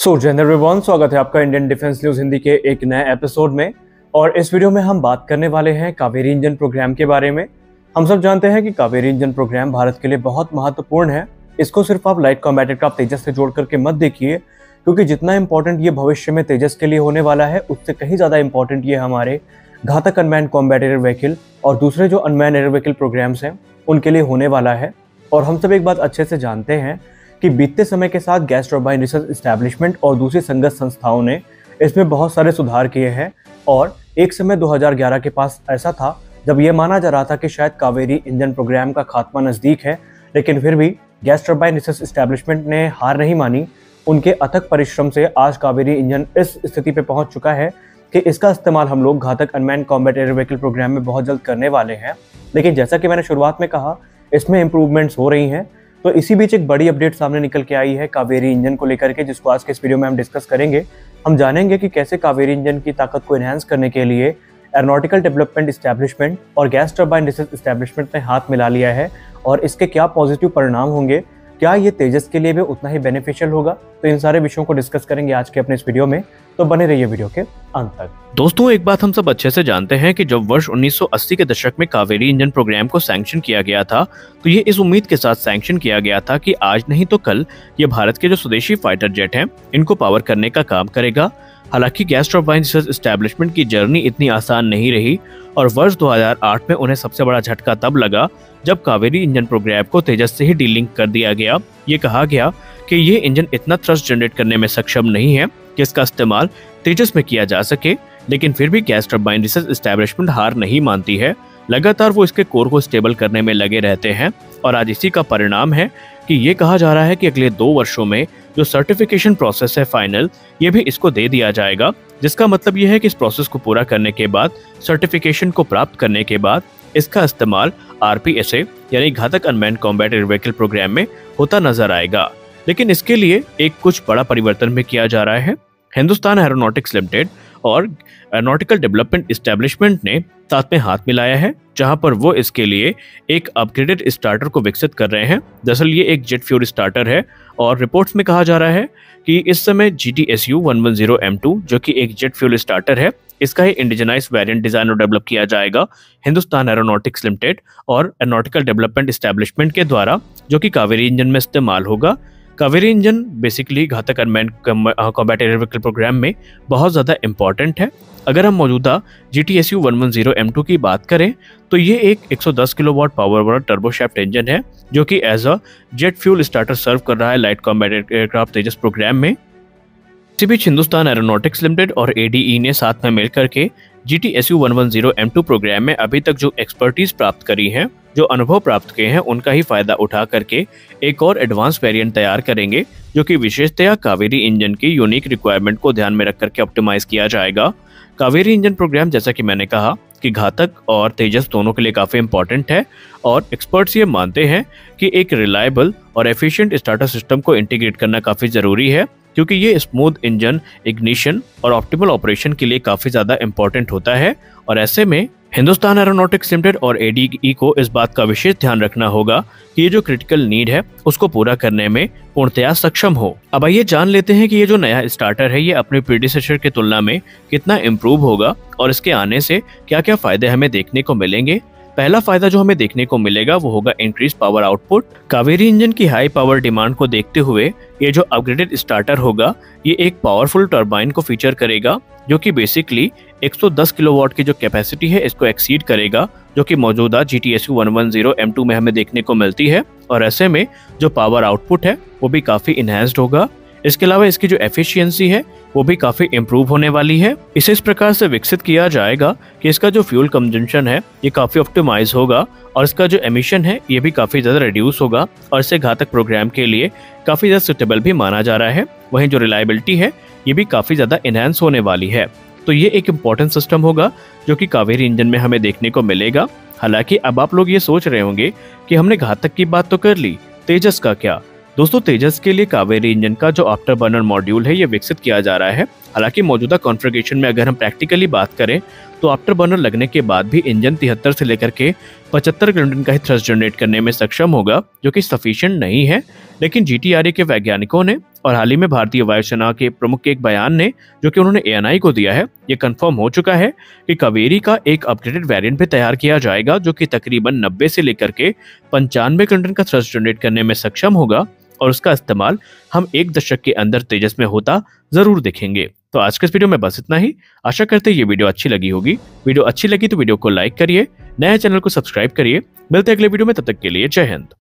जय हिंद एवरीवन, स्वागत है आपका इंडियन डिफेंस न्यूज हिंदी के एक नए एपिसोड में। और इस वीडियो में हम बात करने वाले हैं कावेरी इंजन प्रोग्राम के बारे में। हम सब जानते हैं कि कावेरी इंजन प्रोग्राम भारत के लिए बहुत महत्वपूर्ण है। इसको सिर्फ आप लाइट कॉम्बैट एयरक्राफ्ट तेजस से जोड़ करके मत देखिए, क्योंकि जितना इंपॉर्टेंट ये भविष्य में तेजस के लिए होने वाला है, उससे कहीं ज़्यादा इंपॉर्टेंट ये हमारे घातक अनमैन कॉम्बैट एयर व्हीकल और दूसरे जो अनमैन एयर व्हीकल प्रोग्राम्स हैं उनके लिए होने वाला है। और हम सब एक बात अच्छे से जानते हैं कि बीतते समय के साथ गैस टर्बाइन रिसर्च एस्टैब्लिशमेंट और दूसरी संगत संस्थाओं ने इसमें बहुत सारे सुधार किए हैं। और एक समय 2011 के पास ऐसा था जब यह माना जा रहा था कि शायद कावेरी इंजन प्रोग्राम का खात्मा नज़दीक है, लेकिन फिर भी गैस टर्बाइन रिसर्च एस्टैब्लिशमेंट ने हार नहीं मानी। उनके अथक परिश्रम से आज कावेरी इंजन इस स्थिति पे पहुंच चुका है कि इसका इस्तेमाल हम लोग घातक unmanned combat air vehicle programme में बहुत जल्द करने वाले हैं। लेकिन जैसा कि मैंने शुरुआत में कहा, इसमें इंप्रूवमेंट्स हो रही हैं। तो इसी बीच एक बड़ी अपडेट सामने निकल के आई है कावेरी इंजन को लेकर के, जिसको आज के इस वीडियो में हम डिस्कस करेंगे। हम जानेंगे कि कैसे कावेरी इंजन की ताकत को एनहांस करने के लिए एरोनॉटिकल डेवलपमेंट एस्टैब्लिशमेंट और गैस टर्बाइन रिसर्च एस्टैब्लिशमेंट ने हाथ मिला लिया है और इसके क्या पॉजिटिव परिणाम होंगे, क्या ये तेजस के लिए भी उतना ही बेनिफिशियल होगा। तो इन सारे विषयों को डिस्कस करेंगे आज के अपने इस वीडियो में, तो बने रहिए वीडियो के अंत तक। दोस्तों, एक बात हम सब अच्छे से जानते हैं कि जब वर्ष 1980 के दशक में कावेरी इंजन प्रोग्राम को सैंक्शन किया गया था, तो ये इस उम्मीद के साथ सैंक्शन किया गया था कि आज नहीं तो कल ये भारत के जो स्वदेशी फाइटर जेट हैं इनको पावर करने का काम करेगा। हालांकि गैस टर्बाइन रिसर्च एस्टैब्लिशमेंट की जर्नी इतनी आसान नहीं रही और वर्ष 2008 में उन्हें सबसे बड़ा झटका तब लगा जब कावेरी इंजन प्रोग्राम को तेजस से ही डीलिंक कर दिया गया। ये कहा गया कि ये इंजन इतना थ्रस्ट जनरेट करने में सक्षम नहीं है कि इसका इस्तेमाल तेजस में किया जा सके, लेकिन फिर भी गैस टर्बाइन रिसर्च एस्टैब्लिशमेंट हार नहीं मानती है। लगातार वो इसके कोर को स्टेबल करने में लगे रहते हैं और आज इसी का परिणाम है कि ये कहा जा रहा है कि अगले 2 वर्षों में जो सर्टिफिकेशन प्रोसेस है फाइनल, ये भी इसको दे दिया जाएगा। जिसका मतलब ये है कि इस प्रोसेस को पूरा करने के बाद, सर्टिफिकेशन को प्राप्त करने के बाद इसका इस्तेमाल आरपीएसए यानी घातक unmanned combat air vehicle programme में होता नजर आएगा। लेकिन इसके लिए एक कुछ बड़ा परिवर्तन भी किया जा रहा है। हिंदुस्तान एरोनॉटिक्स लिमिटेड और एरोनॉटिकल डेवलपमेंट एस्टैब्लिशमेंट ने साथ में हाथ मिलाया है, जहां पर वो इसके लिए एक अपग्रेडेड स्टार्टर को विकसित कर रहे हैं। दरअसल ये एक जेट फ्यूल स्टार्टर है और रिपोर्ट्स में कहा जा रहा है कि इस समय GTSU 110M2 जो कि एक जेट फ्यूल स्टार्टर है, इसका ही इंडिजनाइज वेरिएंट डिजाइन और डेवलप किया जाएगा हिंदुस्तान एरोनॉटिक्स लिमिटेड और एरोनॉटिकल डेवलपमेंट एस्टैब्लिशमेंट के द्वारा, जो कि कावेरी इंजन में इस्तेमाल होगा। कावेरी इंजन बेसिकली घातक unmanned combat air vehicle programme में बहुत ज़्यादा इंपॉर्टेंट है। अगर हम मौजूदा GTSU 110M2 की बात करें तो ये एक 110 किलोवाट पावर वाला टर्बोशैफ्ट इंजन है, जो कि as a jet fuel starter सर्व कर रहा है light combat aircraft Tejas programme में। इसी बीच हिंदुस्तान एरोनॉटिक्स लिमिटेड और ADE ने साथ में मिलकर के GTSU 110M2 प्रोग्राम में अभी तक जो एक्सपर्टीज प्राप्त करी है, जो अनुभव प्राप्त किए हैं, उनका ही फायदा उठा करके एक और एडवांस वेरिएंट तैयार करेंगे, जो कि विशेषतया कावेरी इंजन की यूनिक रिक्वायरमेंट को ध्यान में रख करके ऑप्टिमाइज किया जाएगा। कावेरी इंजन प्रोग्राम, जैसा कि मैंने कहा, कि घातक और तेजस दोनों के लिए काफी इंपॉर्टेंट है और एक्सपर्ट्स ये मानते हैं कि एक रिलायबल और एफिशिएंट स्टार्टर सिस्टम को इंटीग्रेट करना काफी जरूरी है, क्योंकि ये स्मूथ इंजन इग्निशन और ऑप्टिमल ऑपरेशन के लिए काफी ज्यादा इंपॉर्टेंट होता है। और ऐसे में हिंदुस्तान एरोनॉटिक्स लिमिटेड और ADE को इस बात का विशेष ध्यान रखना होगा कि ये जो क्रिटिकल नीड है उसको पूरा करने में पूर्णतया सक्षम हो। अब आइए जान लेते हैं कि ये जो नया स्टार्टर है ये अपने प्रीडिसेसर की तुलना में कितना इम्प्रूव होगा और इसके आने से क्या क्या फायदे हमें देखने को मिलेंगे। पहला फायदा जो हमें देखने को मिलेगा वो होगा increase power output. Kaveri engine की हाई पावर डिमांड को देखते हुए ये जो अपग्रेडेड स्टार्टर होगा ये एक पावरफुल टर्बाइन को फीचर करेगा, जो कि बेसिकली 110 किलोवाट की जो कैपेसिटी है इसको एक्सीड करेगा, जो कि मौजूदा GTSU 110M2 में हमें देखने को मिलती है। और ऐसे में जो पावर आउटपुट है वो भी काफी इनहैंस्ड होगा। इसके अलावा इसकी जो एफिशिएंसी है वो भी काफी इम्प्रूव होने वाली है। इसे इस प्रकार से विकसित किया जाएगा कि इसका जो फ्यूल कंजम्पशन है ये काफी ऑप्टिमाइज होगा और इसका जो एमिशन है ये भी काफी ज्यादा रिड्यूस होगा और इसे घातक प्रोग्राम के लिए काफी ज्यादा सुटेबल भी माना जा रहा है। वहीं जो रिलायबिलिटी है ये भी काफी ज्यादा इनहैंस होने वाली है। तो ये एक इम्पोर्टेंट सिस्टम होगा जो कि कावेरी इंजन में हमें देखने को मिलेगा। हालांकि अब आप लोग ये सोच रहे होंगे कि हमने घातक की बात तो कर ली, तेजस का क्या? दोस्तों, तेजस के लिए कावेरी इंजन का जो आफ्टर बर्नर मॉड्यूल है ये विकसित किया जा रहा है। हालांकि मौजूदा कॉन्फ़िगरेशन में अगर हम प्रैक्टिकली बात करें तो आफ्टर बर्नर लगने के बाद भी इंजन 73 से लेकर के 75 किलोन्यूटन का ही थ्रस्ट जनरेट करने में सक्षम होगा, जो कि सफिशिएंट नहीं है। लेकिन GTRA के वैज्ञानिकों ने और हाल ही में भारतीय वायुसेना के प्रमुख के एक बयान ने जो कि उन्होंने ANI को दिया है, ये कंफर्म हो चुका है कि कावेरी का एक अपडेटेड वेरिएंट भी तैयार किया जाएगा जो कि तकरीबन 90 से लेकर के 95 किलोटन का थ्रस्ट जनरेट करने में सक्षम होगा और उसका इस्तेमाल हम 1 दशक के अंदर तेजस में होता जरूर देखेंगे। तो आज के इस वीडियो में बस इतना ही। आशा करते हैं ये वीडियो अच्छी लगी होगी। वीडियो अच्छी लगी तो वीडियो को लाइक करिए, नए चैनल को सब्सक्राइब करिए। मिलते हैं अगले वीडियो में, तब तक के लिए जय हिंद।